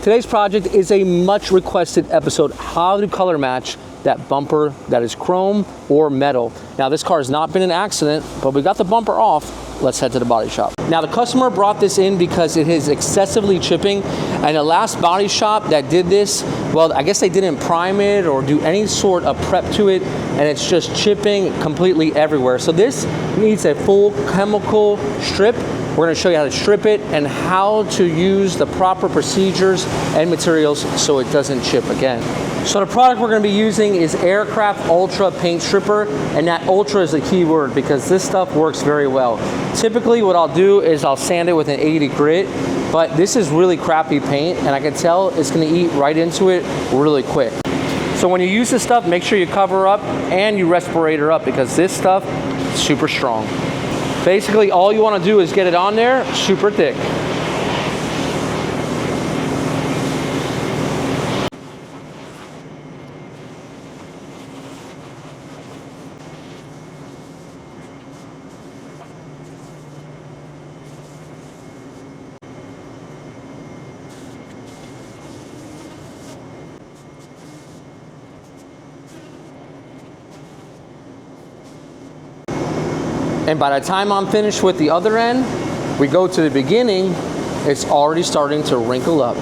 Today's project is a much requested episode, how to color match that bumper that is chrome or metal. Now this car has not been an accident, but we got the bumper off. Let's head to the body shop. Now the customer brought this in because it is excessively chipping, and the last body shop that did this, well, I guess they didn't prime it or do any sort of prep to it, and it's just chipping completely everywhere. So this needs a full chemical strip. We're going to show you how to strip it and how to use the proper procedures and materials so it doesn't chip again. So the product we're going to be using is Aircraft Ultra Paint Stripper, and that Ultra is the key word because this stuff works very well. Typically what I'll do is I'll sand it with an 80 grit, but this is really crappy paint and I can tell it's going to eat right into it really quick. So when you use this stuff, make sure you cover up and you respirator up because this stuff is super strong. Basically, all you want to do is get it on there super thick. And by the time I'm finished with the other end, we go to the beginning, it's already starting to wrinkle up.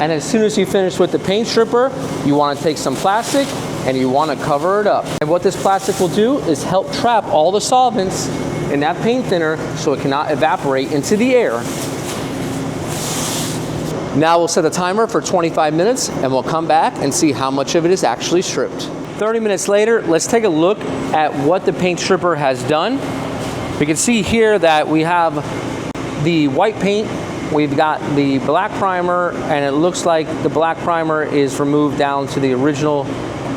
And as soon as you finish with the paint stripper, you want to take some plastic and you want to cover it up. And what this plastic will do is help trap all the solvents in that paint thinner so it cannot evaporate into the air. Now we'll set a timer for 25 minutes and we'll come back and see how much of it is actually stripped. 30 minutes later, let's take a look at what the paint stripper has done. We can see here that we have the white paint, we've got the black primer, and it looks like the black primer is removed down to the original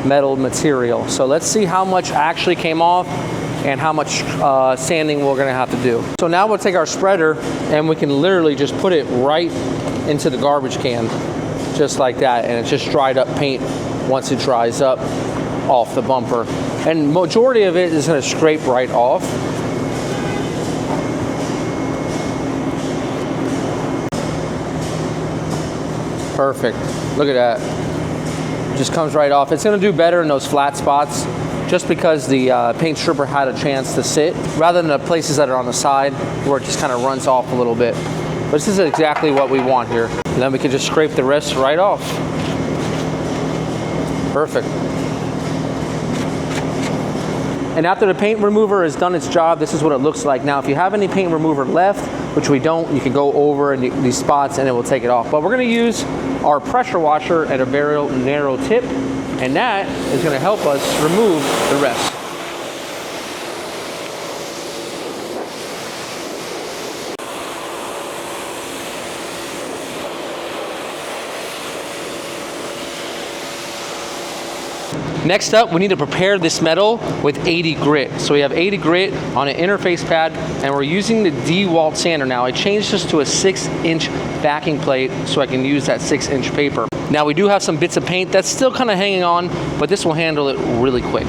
metal material. So let's see how much actually came off and how much sanding we're gonna have to do. So now we'll take our spreader and we can literally just put it right into the garbage can, just like that, and it's just dried up paint once it dries up off the bumper. And majority of it is gonna scrape right off. Perfect. Look at that. It just comes right off. It's going to do better in those flat spots just because the paint stripper had a chance to sit rather than the places that are on the side where it just kind of runs off a little bit. But this is exactly what we want here. And then we can just scrape the rest right off. Perfect. And after the paint remover has done its job, this is what it looks like. Now, if you have any paint remover left, which we don't, you can go over in these spots and it will take it off. But we're gonna use our pressure washer at a very narrow tip, and that is gonna help us remove the rest. Next up, we need to prepare this metal with 80 grit. So we have 80 grit on an interface pad, and we're using the DeWalt sander now. I changed this to a 6-inch backing plate so I can use that 6-inch paper. Now we do have some bits of paint that's still kind of hanging on, but this will handle it really quick.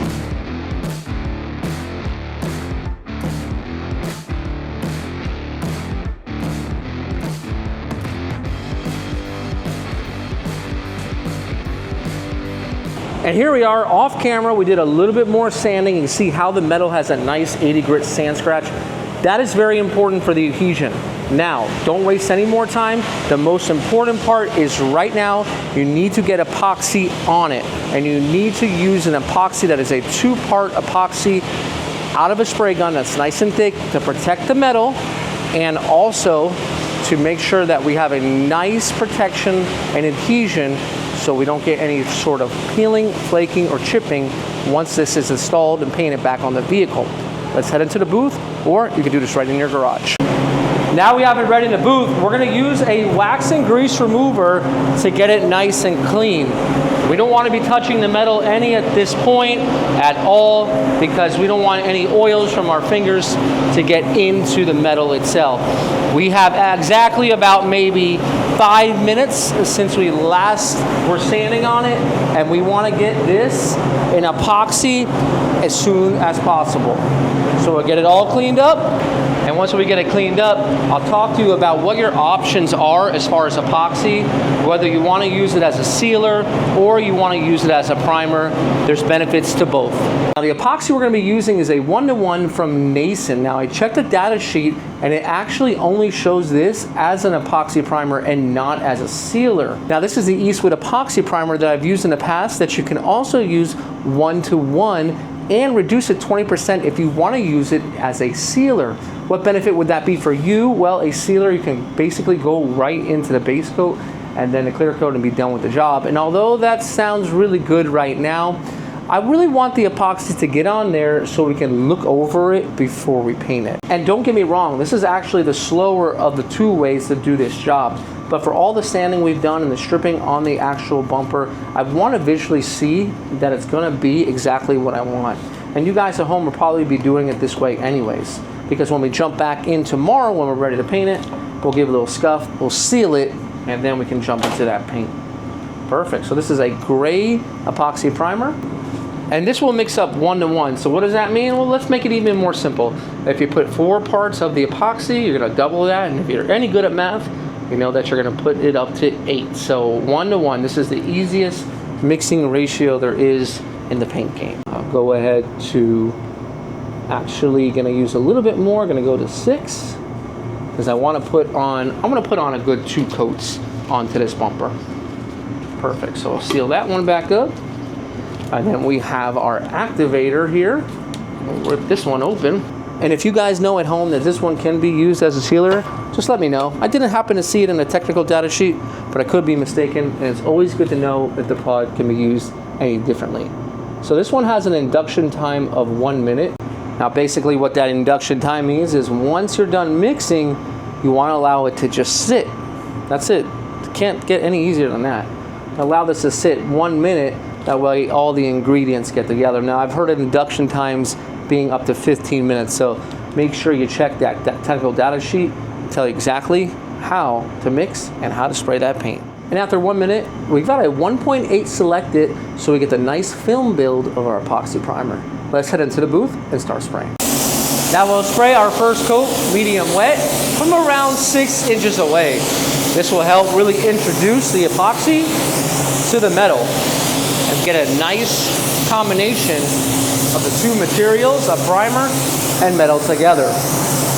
And here we are off camera. We did a little bit more sanding. You can see how the metal has a nice 80 grit sand scratch. That is very important for the adhesion. Now, don't waste any more time. The most important part is right now, you need to get epoxy on it. And you need to use an epoxy that is a 2-part epoxy out of a spray gun that's nice and thick to protect the metal, and also to make sure that we have a nice protection and adhesion so we don't get any sort of peeling, flaking, or chipping once this is installed and painted back on the vehicle. Let's head into the booth, or you can do this right in your garage. Now we have it ready in the booth. We're gonna use a wax and grease remover to get it nice and clean. We don't want to be touching the metal any at this point at all because we don't want any oils from our fingers to get into the metal itself. We have exactly about maybe 5 minutes since we last were sanding on it, and we want to get this in epoxy as soon as possible. So we'll get it all cleaned up And once we get it cleaned up, I'll talk to you about what your options are as far as epoxy, whether you want to use it as a sealer or you want to use it as a primer. There's benefits to both. Now the epoxy we're going to be using is a 1-to-1 from Nason. Now I checked the data sheet and it actually only shows this as an epoxy primer and not as a sealer. Now this is the Eastwood epoxy primer that I've used in the past that you can also use 1-to-1 and reduce it 20% if you want to use it as a sealer. What benefit would that be for you? Well, a sealer, you can basically go right into the base coat and then the clear coat and be done with the job. And although that sounds really good right now, I really want the epoxy to get on there so we can look over it before we paint it. And don't get me wrong, this is actually the slower of the two ways to do this job. But for all the sanding we've done and the stripping on the actual bumper, I want to visually see that it's going to be exactly what I want. And you guys at home will probably be doing it this way anyways. Because when we jump back in tomorrow, when we're ready to paint it, we'll give it a little scuff, we'll seal it, and then we can jump into that paint. Perfect. So this is a gray epoxy primer. And this will mix up 1-to-1. So what does that mean? Well, let's make it even more simple. If you put 4 parts of the epoxy, you're going to double that. And if you're any good at math, you know that you're going to put it up to 8. So 1-to-1. This is the easiest mixing ratio there is in the paint game. I'll go ahead to actually going to use a little bit more. Going to go to 6 because I want to put on. I'm going to put on a good 2 coats onto this bumper. Perfect. So I'll seal that one back up. And then we have our activator here. We'll rip this one open. And if you guys know at home that this one can be used as a sealer, just let me know. I didn't happen to see it in the technical data sheet, but I could be mistaken. And it's always good to know that the product can be used any differently. So this one has an induction time of 1 minute. Now basically what that induction time means is once you're done mixing, you want to allow it to just sit. That's it. It can't get any easier than that. Allow this to sit 1 minute. That way all the ingredients get together. Now I've heard of induction times being up to 15 minutes, so make sure you check that technical data sheet to tell you exactly how to mix and how to spray that paint. And after 1 minute, we've got a 1.8 selected, so we get the nice film build of our epoxy primer. Let's head into the booth and start spraying. Now we'll spray our first coat medium wet from around 6 inches away. This will help really introduce the epoxy to the metal and get a nice combination of the two materials, a primer and metal together.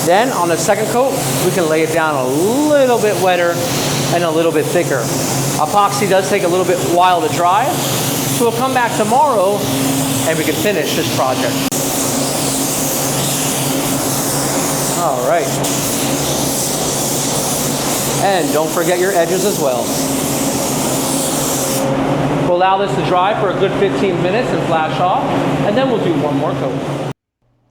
Then on the second coat, we can lay it down a little bit wetter and a little bit thicker. Epoxy does take a little bit while to dry, so we'll come back tomorrow and we can finish this project. All right. And don't forget your edges as well. We'll allow this to dry for a good 15 minutes and flash off, and then we'll do one more coat.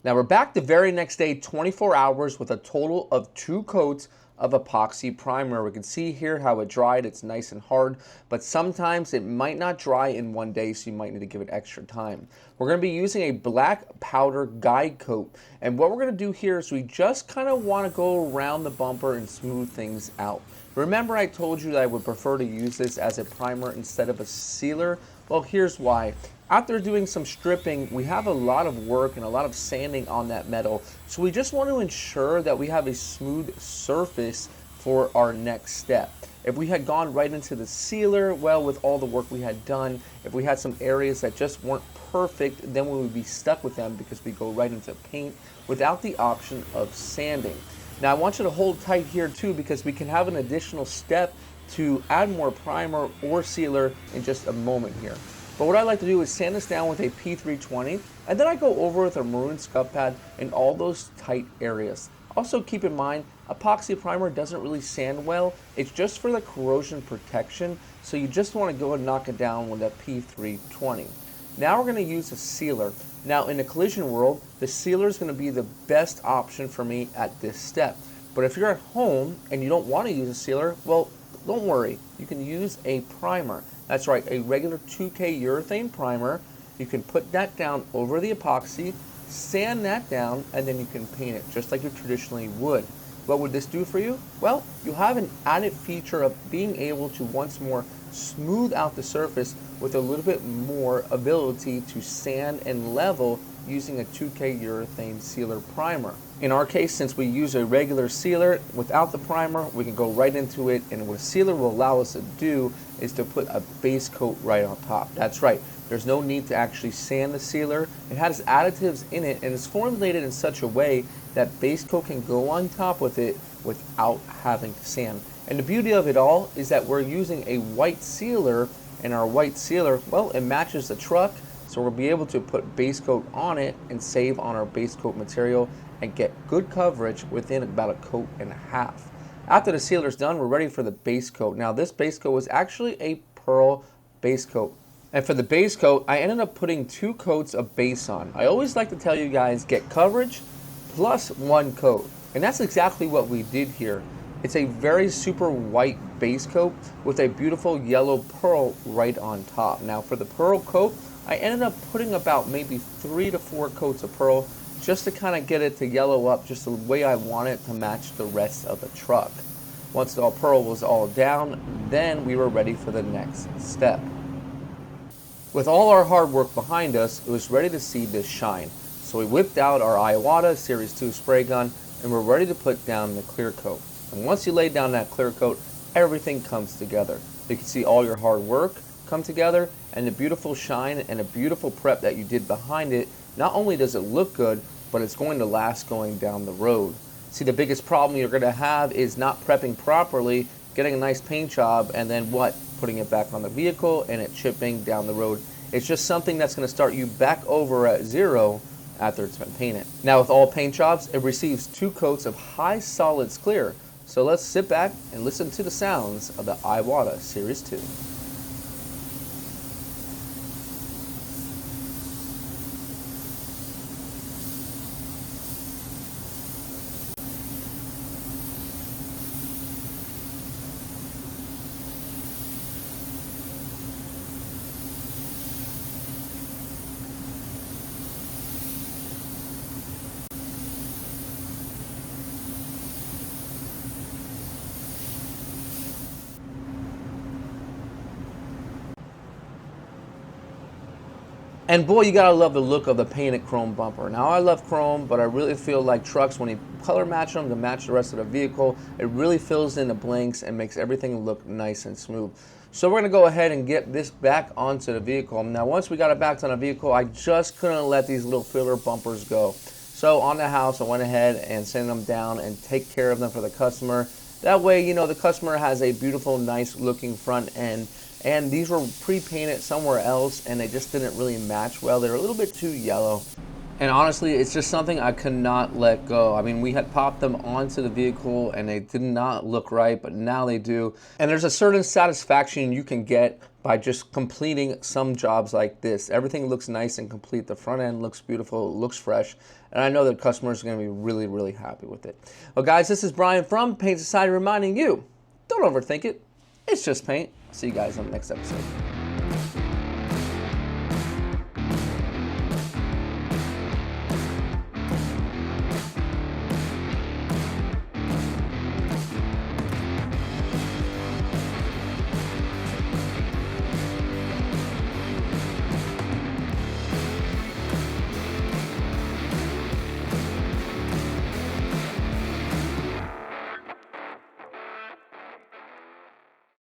Now we're back the very next day, 24 hours, with a total of 2 coats of epoxy primer. We can see here how it dried. It's nice and hard, but sometimes it might not dry in one day, so you might need to give it extra time. We're going to be using a black powder guide coat, and what we're going to do here is we just kind of want to go around the bumper and smooth things out. Remember I told you that I would prefer to use this as a primer instead of a sealer? Well, here's why. After doing some stripping, we have a lot of work and a lot of sanding on that metal. So we just want to ensure that we have a smooth surface for our next step. If we had gone right into the sealer, well, with all the work we had done, if we had some areas that just weren't perfect, then we would be stuck with them because we go right into paint without the option of sanding. Now I want you to hold tight here too, because we can have an additional step to add more primer or sealer in just a moment here. But what I like to do is sand this down with a P320, and then I go over with a maroon scuff pad in all those tight areas. Also keep in mind, epoxy primer doesn't really sand well. It's just for the corrosion protection, so you just want to go and knock it down with that P320. Now we're going to use a sealer. Now in the collision world, the sealer is going to be the best option for me at this step. But if you're at home and you don't want to use a sealer, well, don't worry. You can use a primer. That's right, a regular 2K urethane primer. You can put that down over the epoxy, sand that down, and then you can paint it just like you traditionally would. What would this do for you? Well, you have an added feature of being able to once more smooth out the surface with a little bit more ability to sand and level using a 2K urethane sealer primer. In our case, since we use a regular sealer without the primer, we can go right into it, and what a sealer will allow us to do is to put a base coat right on top. That's right, there's no need to actually sand the sealer. It has additives in it, and it's formulated in such a way that base coat can go on top with it without having to sand. And the beauty of it all is that we're using a white sealer, and our white sealer, well, it matches the truck, so we'll be able to put base coat on it and save on our base coat material and get good coverage within about a coat and a half. After the sealer's done, we're ready for the base coat. Now this base coat was actually a pearl base coat. And for the base coat, I ended up putting 2 coats of base on. I always like to tell you guys, get coverage plus 1 coat. And that's exactly what we did here. It's a very super white base coat with a beautiful yellow pearl right on top. Now for the pearl coat, I ended up putting about maybe 3 to 4 coats of pearl just to kind of get it to yellow up just the way I want it to match the rest of the truck. Once the pearl was all down, then we were ready for the next step. With all our hard work behind us, it was ready to see this shine. So we whipped out our Iwata Series 2 spray gun, and we're ready to put down the clear coat. And once you lay down that clear coat, everything comes together. You can see all your hard work come together, and the beautiful shine and a beautiful prep that you did behind it. Not only does it look good, but it's going to last going down the road. See, the biggest problem you're going to have is not prepping properly, getting a nice paint job, and then what? Putting it back on the vehicle and it chipping down the road. It's just something that's going to start you back over at zero after it's been painted. Now with all paint jobs, it receives 2 coats of high solids clear. So let's sit back and listen to the sounds of the Iwata Series 2. And boy, you gotta love the look of the painted chrome bumper. Now I love chrome, but I really feel like trucks, when you color match them to match the rest of the vehicle, it really fills in the blanks and makes everything look nice and smooth. So we're gonna go ahead and get this back onto the vehicle. Now once we got it back on the vehicle, I just couldn't let these little filler bumpers go. So on the house, I went ahead and sent them down and take care of them for the customer. That way, you know, the customer has a beautiful, nice looking front end. And these were pre-painted somewhere else, and they just didn't really match well. They're a little bit too yellow. And honestly, it's just something I could not let go. I mean, we had popped them onto the vehicle and they did not look right, but now they do. And there's a certain satisfaction you can get by just completing some jobs like this. Everything looks nice and complete. The front end looks beautiful, it looks fresh. And I know that customers are gonna be really, really happy with it. Well guys, this is Brian from Paint Society reminding you, don't overthink it. It's just paint. See you guys on the next episode.